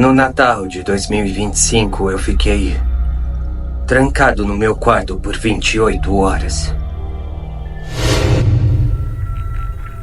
No Natal de 2025, eu fiquei trancado no meu quarto por 28 horas.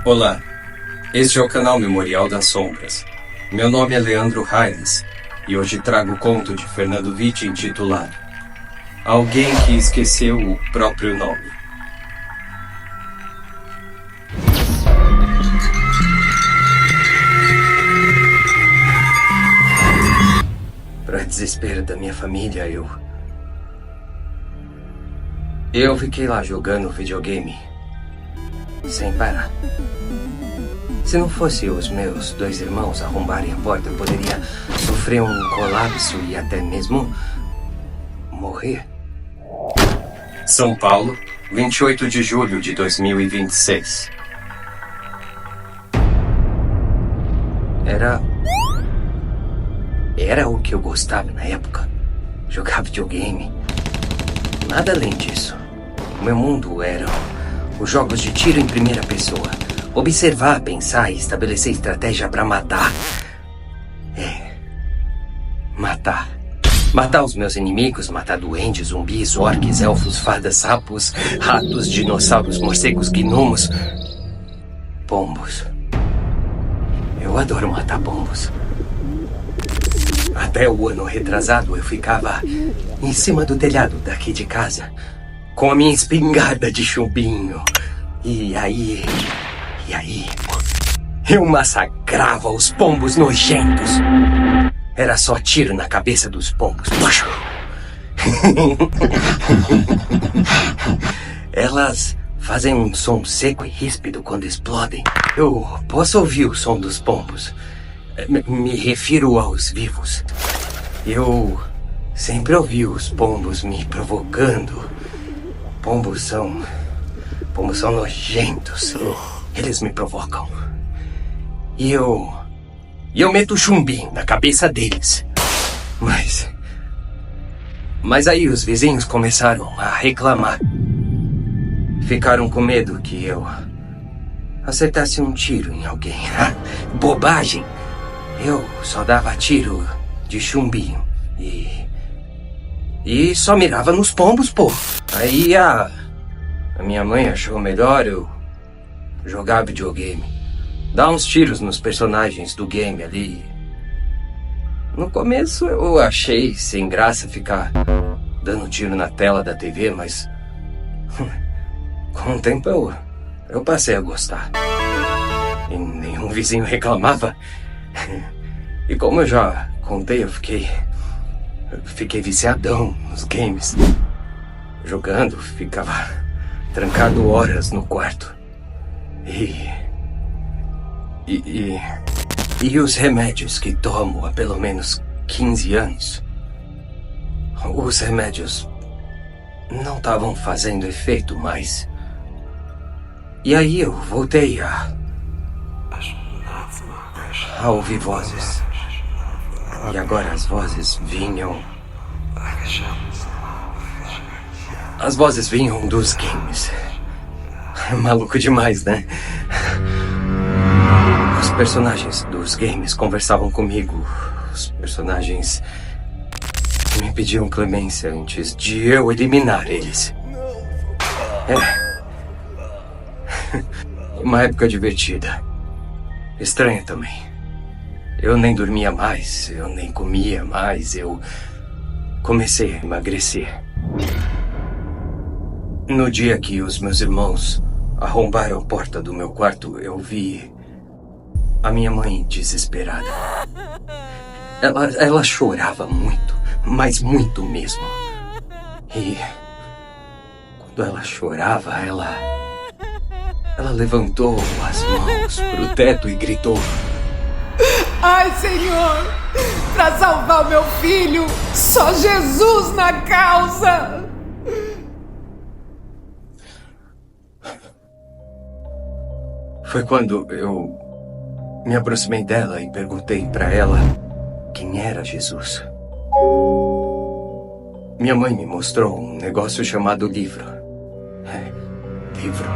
Olá, este é o canal Memorial das Sombras. Meu nome é Leandro Reines e hoje trago o conto de Fernando Vitti intitulado Alguém que Esqueceu o Próprio Nome. Para desespero da minha família, eu fiquei lá jogando videogame sem parar. Se não fosse os meus 2 irmãos arrombarem a porta, eu poderia sofrer um colapso e até mesmo morrer. São Paulo, 28 de julho de 2026. Era o que eu gostava na época. Jogar videogame. Nada além disso. O meu mundo eram os jogos de tiro em primeira pessoa. Observar, pensar e estabelecer estratégia pra matar. Matar. Matar os meus inimigos, matar duendes, zumbis, orques, elfos, fadas, sapos, ratos, dinossauros, morcegos, gnomos, pombos. Eu adoro matar pombos. Até o ano retrasado eu ficava em cima do telhado daqui de casa, com a minha espingarda de chumbinho. E aí, eu massacrava os pombos nojentos. Era só tiro na cabeça dos pombos. Elas fazem um som seco e ríspido quando explodem. Eu posso ouvir o som dos pombos. Me refiro aos vivos. Eu sempre ouvi os pombos me provocando. Pombos são nojentos. Eles me provocam. E eu meto chumbinho na cabeça deles. Mas aí os vizinhos começaram a reclamar. Ficaram com medo que eu acertasse um tiro em alguém. Bobagem! Eu só dava tiro de chumbinho e só mirava nos pombos, pô. Aí a minha mãe achou melhor eu jogar videogame. Dar uns tiros nos personagens do game ali. No começo eu achei sem graça ficar dando tiro na tela da TV, mas com o tempo eu passei a gostar. E nenhum vizinho reclamava. E como eu já contei, eu fiquei viciadão nos games. Jogando, ficava trancado horas no quarto. E os remédios que tomo há pelo menos 15 anos. Os remédios não estavam fazendo efeito mais. E aí eu voltei a ouvir vozes. E agora as vozes vinham... As vozes vinham dos games. Maluco demais, né? Os personagens dos games conversavam comigo. Os personagens me pediam clemência antes de eu eliminar eles. Uma época divertida. Estranha também. Eu nem dormia mais, eu nem comia mais, eu comecei a emagrecer. No dia que os meus irmãos arrombaram a porta do meu quarto, eu vi a minha mãe desesperada. Ela chorava muito, mas muito mesmo. E quando ela chorava, ela levantou as mãos pro teto e gritou: Ai, Senhor, para salvar o meu filho, só Jesus na causa! Foi quando eu me aproximei dela e perguntei para ela quem era Jesus. Minha mãe me mostrou um negócio chamado livro. Livro.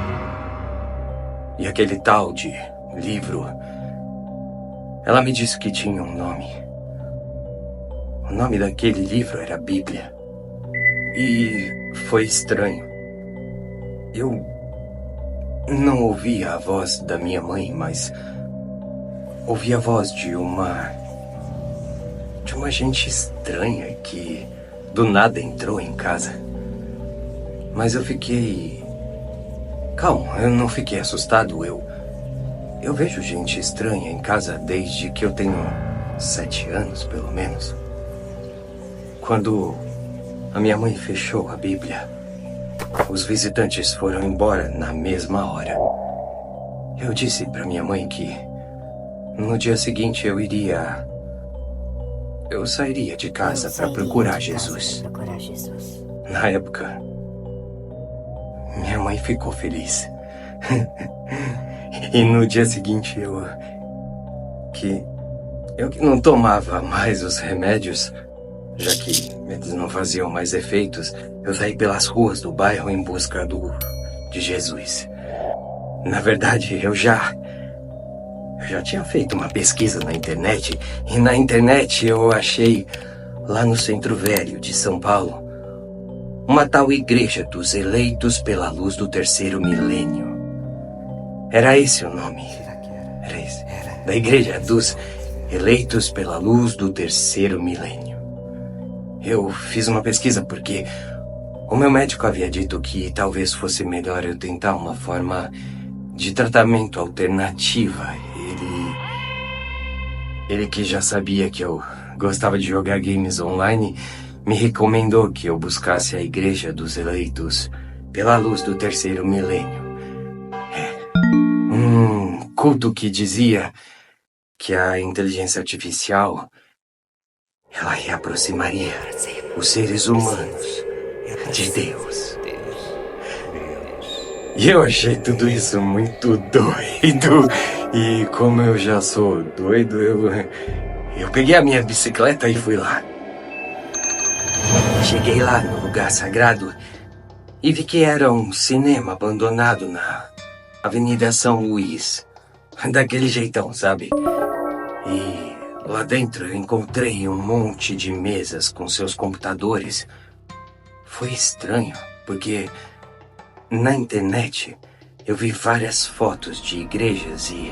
E aquele tal de livro... Ela me disse que tinha um nome. O nome daquele livro era Bíblia. E foi estranho. Eu não ouvia a voz da minha mãe, mas ouvi a voz de uma gente estranha que do nada entrou em casa. Mas eu fiquei... Calma, eu não fiquei assustado. Eu vejo gente estranha em casa desde que eu tenho 7 anos, pelo menos. Quando a minha mãe fechou a Bíblia, os visitantes foram embora na mesma hora. Eu disse para minha mãe que no dia seguinte eu sairia de casa para procurar Jesus. Na época, minha mãe ficou feliz. E no dia seguinte eu que não tomava mais os remédios, já que eles não faziam mais efeitos, eu saí pelas ruas do bairro em busca de Jesus. Na verdade, eu já tinha feito uma pesquisa na internet, e na internet eu achei, lá no Centro Velho de São Paulo, uma tal Igreja dos Eleitos pela Luz do Terceiro Milênio. Era esse o nome. Era esse. Da Igreja dos Eleitos pela Luz do Terceiro Milênio. Eu fiz uma pesquisa porque o meu médico havia dito que talvez fosse melhor eu tentar uma forma de tratamento alternativa. Ele que já sabia que eu gostava de jogar games online, me recomendou que eu buscasse a Igreja dos Eleitos pela Luz do Terceiro Milênio. Um culto que dizia que a inteligência artificial ela reaproximaria os seres humanos de Deus. E eu achei tudo isso muito doido. E como eu já sou doido, eu peguei a minha bicicleta e fui lá. Cheguei lá no lugar sagrado e vi que era um cinema abandonado na Avenida São Luís. Daquele jeitão, sabe? E lá dentro eu encontrei um monte de mesas com seus computadores. Foi estranho, porque na internet eu vi várias fotos de igrejas e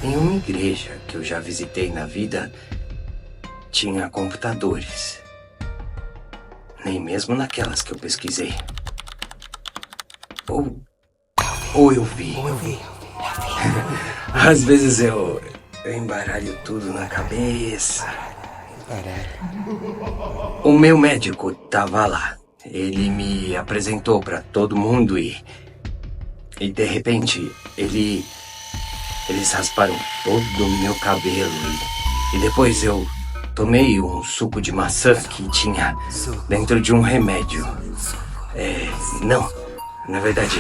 nenhuma igreja que eu já visitei na vida tinha computadores. Nem mesmo naquelas que eu pesquisei. Ou eu vi. Às vezes eu embaralho tudo na cabeça. O meu médico tava lá. Ele me apresentou pra todo mundo e de repente eles rasparam todo o meu cabelo e depois eu tomei um suco de maçã que tinha dentro de um remédio. Não, na verdade,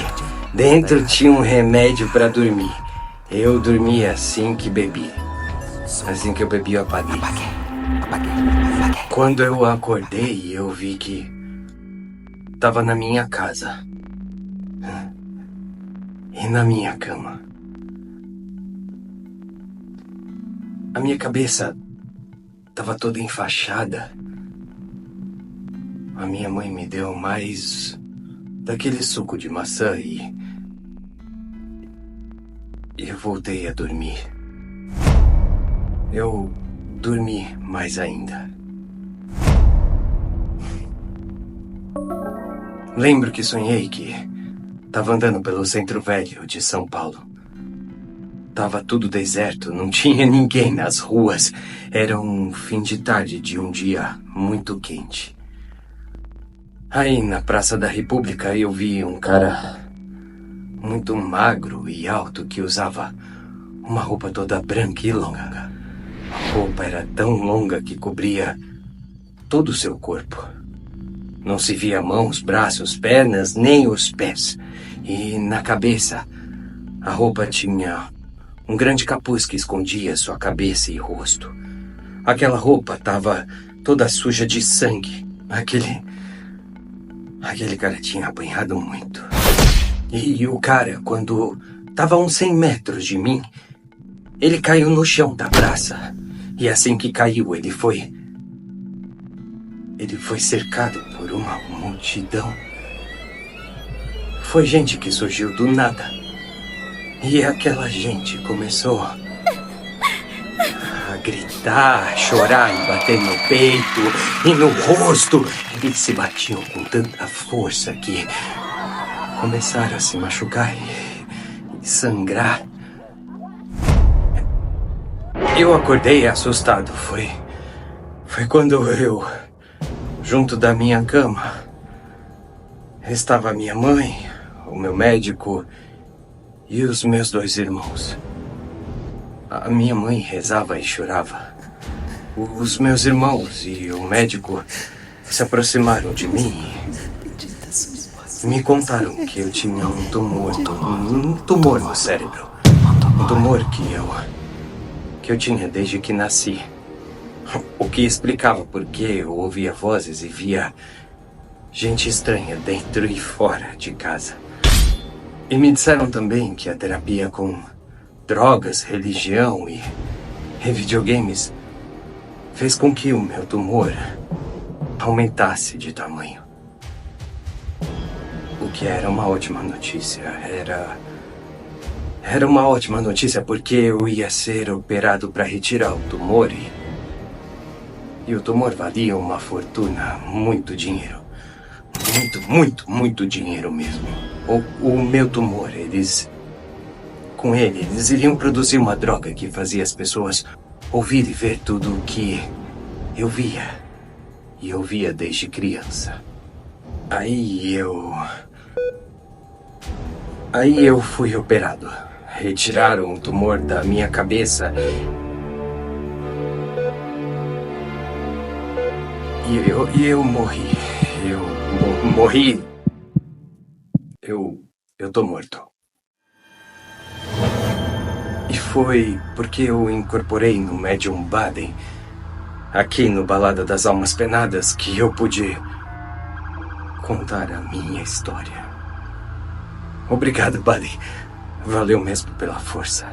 dentro tinha um remédio pra dormir. Eu dormi assim que bebi. Assim que eu bebi, eu apaguei. Quando eu acordei, eu vi que tava na minha casa. E na minha cama. A minha cabeça tava toda enfaixada. A minha mãe me deu mais daquele suco de maçã e eu voltei a dormir. Eu dormi mais ainda. Lembro que sonhei que tava andando pelo Centro Velho de São Paulo. Tava tudo deserto, não tinha ninguém nas ruas. Era um fim de tarde de um dia muito quente. Aí, na Praça da República, eu vi um cara muito magro e alto que usava uma roupa toda branca e longa. A roupa era tão longa que cobria todo o seu corpo. Não se via mãos, braços, pernas, nem os pés. E na cabeça, a roupa tinha um grande capuz que escondia sua cabeça e rosto. Aquela roupa estava toda suja de sangue. Aquele cara tinha apanhado muito. E o cara, quando estava a uns 100 metros de mim, ele caiu no chão da praça. E assim que caiu, ele foi ele foi cercado por uma multidão. Foi gente que surgiu do nada. E aquela gente começou a gritar, chorar e bater no peito e no rosto. Eles se batiam com tanta força que começaram a se machucar e sangrar. Eu acordei assustado. Foi quando eu, junto da minha cama, estava minha mãe, o meu médico e os meus 2 irmãos. A minha mãe rezava e chorava. Os meus irmãos e o médico se aproximaram de mim e me contaram que eu tinha um tumor no cérebro. Um tumor que eu tinha desde que nasci. O que explicava porque eu ouvia vozes e via gente estranha dentro e fora de casa. E me disseram também que a terapia com drogas, religião e videogames fez com que o meu tumor aumentasse de tamanho. O que era uma ótima notícia. Era uma ótima notícia porque eu ia ser operado para retirar o tumor e o tumor valia uma fortuna, muito dinheiro. Muito dinheiro mesmo. O meu tumor, eles iriam produzir uma droga que fazia as pessoas ouvir e ver tudo o que eu via. E eu via desde criança. Aí eu fui operado. Retiraram o tumor da minha cabeça. E eu morri. Eu morri. Eu tô morto. E foi porque eu incorporei no Medium Baden, aqui no Balada das Almas Penadas, que eu pude contar a minha história. Obrigado, Baden. Valeu mesmo pela força.